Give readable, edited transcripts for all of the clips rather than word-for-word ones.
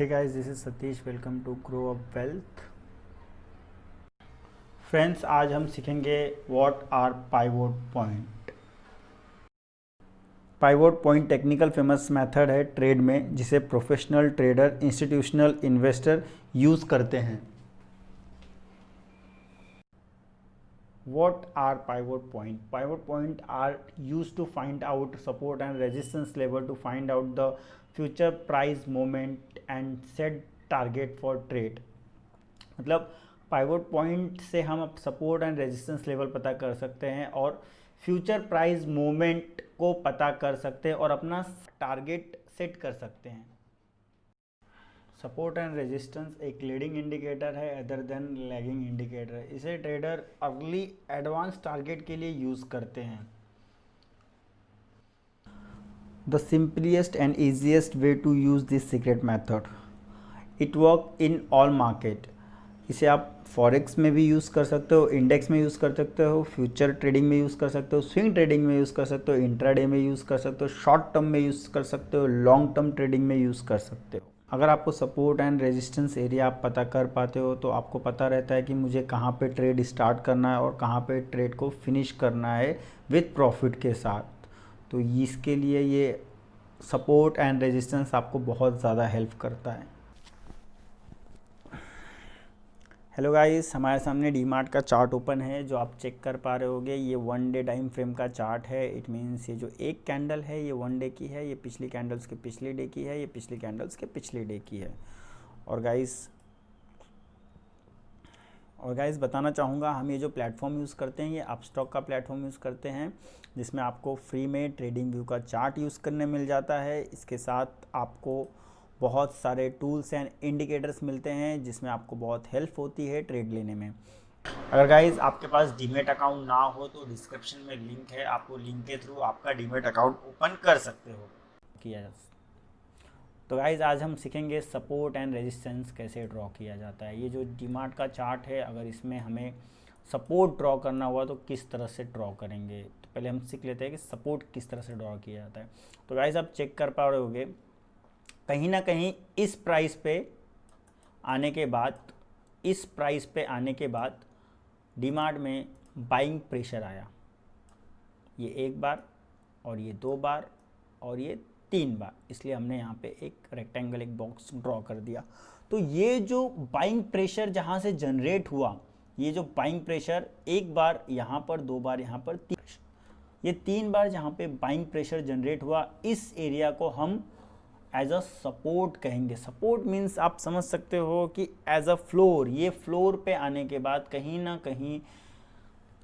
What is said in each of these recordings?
Hey guys, this is Satish. Welcome to Grow Up Wealth. Friends, आज हम सीखेंगे what are pivot point. Pivot point technical famous method है trade में, जिसे professional trader, institutional investor use करते हैं। What are pivot point? Pivot point are used to find out support and resistance level to find out the future price movement and set target for trade। मतलब pivot point से हम अब support and resistance level पता कर सकते हैं और future price movement को पता कर सकते हैं और अपना टारगेट सेट कर सकते हैं। सपोर्ट एंड रेजिस्टेंस एक लीडिंग इंडिकेटर है अदर देन लैगिंग इंडिकेटर। इसे ट्रेडर अर्ली एडवांस टारगेट के लिए यूज़ करते हैं। The simplest and easiest way to use this secret method. It work in all market. इसे आप फॉरेक्स में भी यूज़ कर सकते हो, इंडेक्स में यूज़ कर सकते हो, फ्यूचर ट्रेडिंग में यूज़ कर सकते हो, स्विंग ट्रेडिंग में यूज़ कर सकते हो, इंट्राडे में यूज़ कर सकते हो, शॉर्ट टर्म में यूज़ कर सकते हो, लॉन्ग टर्म ट्रेडिंग में यूज़ कर सकते हो। अगर आपको सपोर्ट एंड रेजिस्टेंस एरिया आप पता कर पाते हो तो आपको पता रहता है कि मुझे कहाँ पे ट्रेड स्टार्ट करना है और कहाँ पे ट्रेड को फिनिश करना है विथ प्रॉफिट के साथ। तो इसके लिए ये सपोर्ट एंड रेजिस्टेंस आपको बहुत ज़्यादा हेल्प करता है। हेलो गाइस, हमारे सामने डीमार्ट का चार्ट ओपन है जो आप चेक कर पा रहे होगे। ये 1 डे टाइम फ्रेम का चार्ट है। इट मीन्स ये जो एक कैंडल है ये 1 डे की है, ये पिछली कैंडल्स के पिछले डे की है, ये पिछली कैंडल्स के पिछले डे की है। और गाइस बताना चाहूँगा, हम ये जो प्लेटफॉर्म यूज़ करते हैं ये अपस्टॉक का प्लेटफॉर्म यूज़ करते हैं, जिसमें आपको फ्री में ट्रेडिंग व्यू का चार्ट यूज़ करने मिल जाता है। इसके साथ आपको बहुत सारे टूल्स एंड इंडिकेटर्स मिलते हैं जिसमें आपको बहुत हेल्प होती है ट्रेड लेने में। अगर गाइज आपके पास डीमेट अकाउंट ना हो तो डिस्क्रिप्शन में लिंक है, आपको लिंक के थ्रू आपका डीमेट अकाउंट ओपन कर सकते हो। तो गाइज आज हम सीखेंगे सपोर्ट एंड रेजिस्टेंस कैसे ड्रॉ किया जाता है। ये जो डीमार्ट का चार्ट है, अगर इसमें हमें सपोर्ट ड्रॉ करना हुआ तो किस तरह से ड्रॉ करेंगे। तो पहले हम सीख लेते हैं कि सपोर्ट किस तरह से ड्रॉ किया जाता है। तो गाइज आप चेक कर पा रहे होगे, कहीं ना कहीं इस प्राइस पे आने के बाद डीमार्ट में बाइंग प्रेशर आया। ये एक बार और ये 2 बार और ये 3 बार, इसलिए हमने यहाँ पे एक रेक्टेंगल, एक बॉक्स ड्रॉ कर दिया। तो ये जो बाइंग प्रेशर जहाँ से जनरेट हुआ, ये जो बाइंग प्रेशर एक बार यहाँ पर, 2 बार यहाँ पर, ये 3 बार जहाँ पे बाइंग प्रेशर जनरेट हुआ, इस एरिया को हम एज अ सपोर्ट कहेंगे। सपोर्ट मीन्स आप समझ सकते हो कि एज अ फ्लोर, ये फ्लोर पे आने के बाद कहीं ना कहीं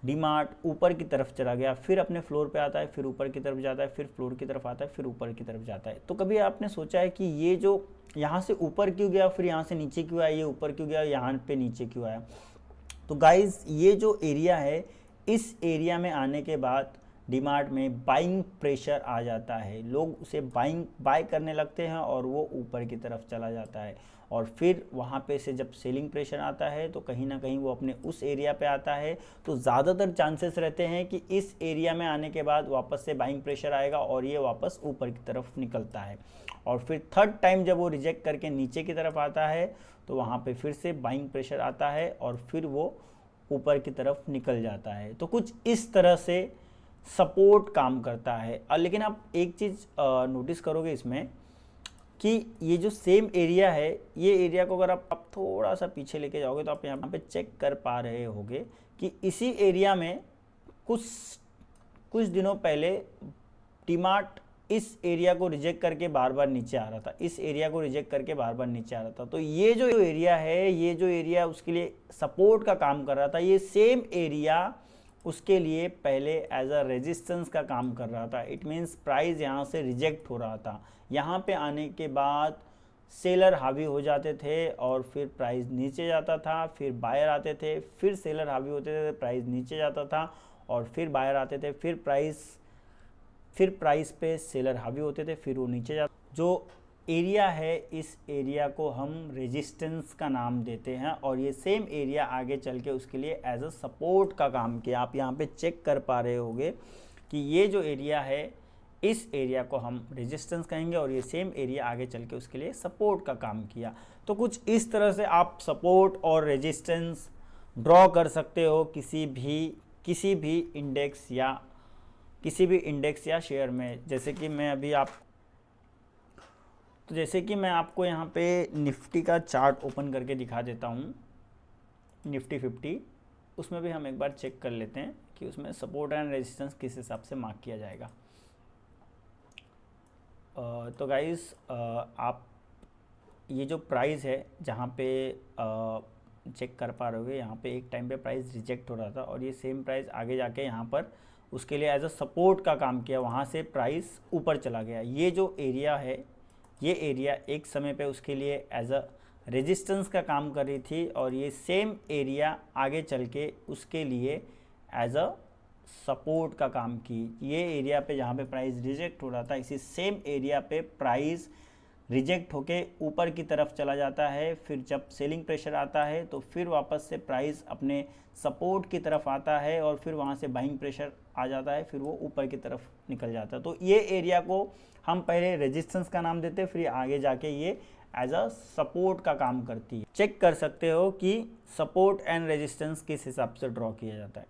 डीमार्ट ऊपर की तरफ चला गया, फिर अपने फ्लोर पे आता है, फिर ऊपर की तरफ जाता है, फिर फ्लोर की तरफ आता है, फिर ऊपर की तरफ जाता है। तो कभी आपने सोचा है कि ये जो यहाँ से ऊपर क्यों गया, फिर यहाँ से नीचे क्यों आया, ये ऊपर क्यों गया, यहाँ पे नीचे क्यों आया। तो गाइज ये जो एरिया है, इस एरिया में आने के बाद डीमार्ट में बाइंग प्रेशर आ जाता है, लोग उसे बाय करने लगते हैं और वो ऊपर की तरफ चला जाता है। और फिर वहाँ पे से जब सेलिंग प्रेशर आता है तो कहीं ना कहीं वो अपने उस एरिया पे आता है। तो ज़्यादातर चांसेस रहते हैं कि इस एरिया में आने के बाद वापस से बाइंग प्रेशर आएगा और ये वापस ऊपर की तरफ निकलता है। और फिर थर्ड टाइम जब वो रिजेक्ट करके नीचे की तरफ आता है तो वहाँ पे फिर से बाइंग प्रेशर आता है और फिर वो ऊपर की तरफ निकल जाता है। तो कुछ इस तरह से सपोर्ट काम करता है। लेकिन आप एक चीज़ नोटिस करोगे इसमें कि ये जो सेम एरिया है, ये एरिया को अगर आप थोड़ा सा पीछे लेके जाओगे तो आप यहाँ पे चेक कर पा रहे होगे कि इसी एरिया में कुछ दिनों पहले डीमार्ट इस एरिया को रिजेक्ट करके बार बार नीचे आ रहा था, इस एरिया को रिजेक्ट करके बार बार नीचे आ रहा था। तो ये जो एरिया है, ये जो एरिया उसके लिए सपोर्ट का काम कर रहा था, ये सेम एरिया उसके लिए पहले एज अ रेजिस्टेंस का काम कर रहा था। इट मीन्स प्राइस यहाँ से रिजेक्ट हो रहा था। यहाँ पे आने के बाद सेलर हावी हो जाते थे और फिर प्राइस नीचे जाता था, फिर बायर आते थे, फिर सेलर हावी होते थे, प्राइस नीचे जाता था और फिर बायर आते थे, फिर प्राइस पे सेलर हावी होते थे, फिर वो नीचे जाता। जो एरिया है, इस एरिया को हम रेजिस्टेंस का नाम देते हैं और ये सेम एरिया आगे चल के उसके लिए एज अ सपोर्ट का काम किया। आप यहाँ पे चेक कर पा रहे होगे कि ये जो एरिया है, इस एरिया को हम रेजिस्टेंस कहेंगे और ये सेम एरिया आगे चल के उसके लिए सपोर्ट का काम किया। तो कुछ इस तरह से आप सपोर्ट और रेजिस्टेंस ड्रॉ कर सकते हो किसी भी इंडेक्स या शेयर में। जैसे कि मैं आपको यहाँ पे निफ्टी का चार्ट ओपन करके दिखा देता हूँ, निफ्टी 50। उसमें भी हम एक बार चेक कर लेते हैं कि उसमें सपोर्ट एंड रेजिस्टेंस किस हिसाब से मार्क किया जाएगा। तो गाइस, आप ये जो प्राइस है जहाँ पे चेक कर पा रहे होगे, यहाँ पे एक टाइम पे प्राइस रिजेक्ट हो रहा था और ये सेम प्राइस आगे जाके यहाँ पर उसके लिए एज अ सपोर्ट का काम किया, वहाँ से प्राइस ऊपर चला गया। ये जो एरिया है, ये एरिया एक समय पे उसके लिए एज अ रेजिस्टेंस का काम कर रही थी और ये सेम एरिया आगे चल के उसके लिए एज अ सपोर्ट का काम की। ये एरिया पे जहाँ पे प्राइस रिजेक्ट हो रहा था, इसी सेम एरिया पे प्राइस रिजेक्ट होके ऊपर की तरफ चला जाता है। फिर जब सेलिंग प्रेशर आता है तो फिर वापस से प्राइस अपने सपोर्ट की तरफ आता है और फिर वहाँ से बाइंग प्रेशर आ जाता है, फिर वो ऊपर की तरफ निकल जाता है। तो ये एरिया को हम पहले रेजिस्टेंस का नाम देते हैं, फिर आगे जाके ये एज अ सपोर्ट का काम करती है। चेक कर सकते हो कि सपोर्ट एंड रेजिस्टेंस किस हिसाब से ड्रॉ किया जाता है।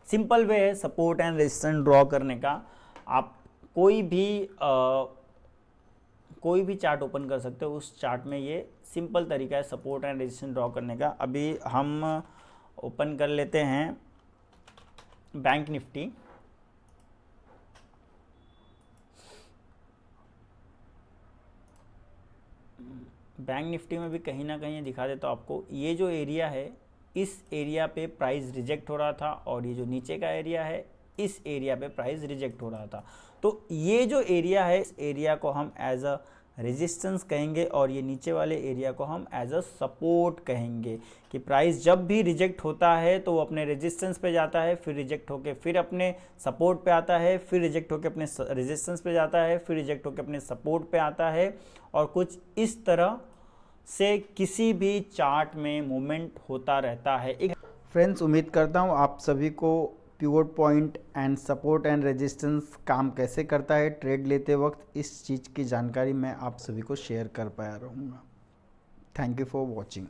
सिंपल वे है सपोर्ट एंड रेजिस्टेंस ड्रॉ करने का। आप कोई भी चार्ट ओपन कर सकते हो, उस चार्ट में ये सिंपल तरीका है सपोर्ट एंड रेजिस्टेंस ड्रॉ करने का। अभी हम ओपन कर लेते हैं बैंक निफ्टी। बैंक निफ्टी में भी कहीं ना कहीं दिखा देता हूँ आपको। ये जो एरिया है, इस एरिया पे प्राइस रिजेक्ट हो रहा था और ये जो नीचे का एरिया है, इस एरिया पे प्राइस रिजेक्ट हो रहा था। तो ये जो एरिया है, इस एरिया को हम एज अ रेजिस्टेंस कहेंगे और ये नीचे वाले एरिया को हम एज अ सपोर्ट कहेंगे। कि प्राइस जब भी रिजेक्ट होता है तो वो अपने रेजिस्टेंस पे जाता है, फिर रिजेक्ट होके फिर अपने सपोर्ट पे आता है, फिर रिजेक्ट होके अपने रेजिस्टेंस पे जाता है, फिर रिजेक्ट होके अपने सपोर्ट पे आता है। और कुछ इस तरह से किसी भी चार्ट में मूवमेंट होता रहता है। फ्रेंड्स, उम्मीद करता हूँ आप सभी को pivot point and support and resistance काम कैसे करता है ट्रेड लेते वक्त, इस चीज़ की जानकारी मैं आप सभी को शेयर कर पाया रहूँगा। Thank you for watching.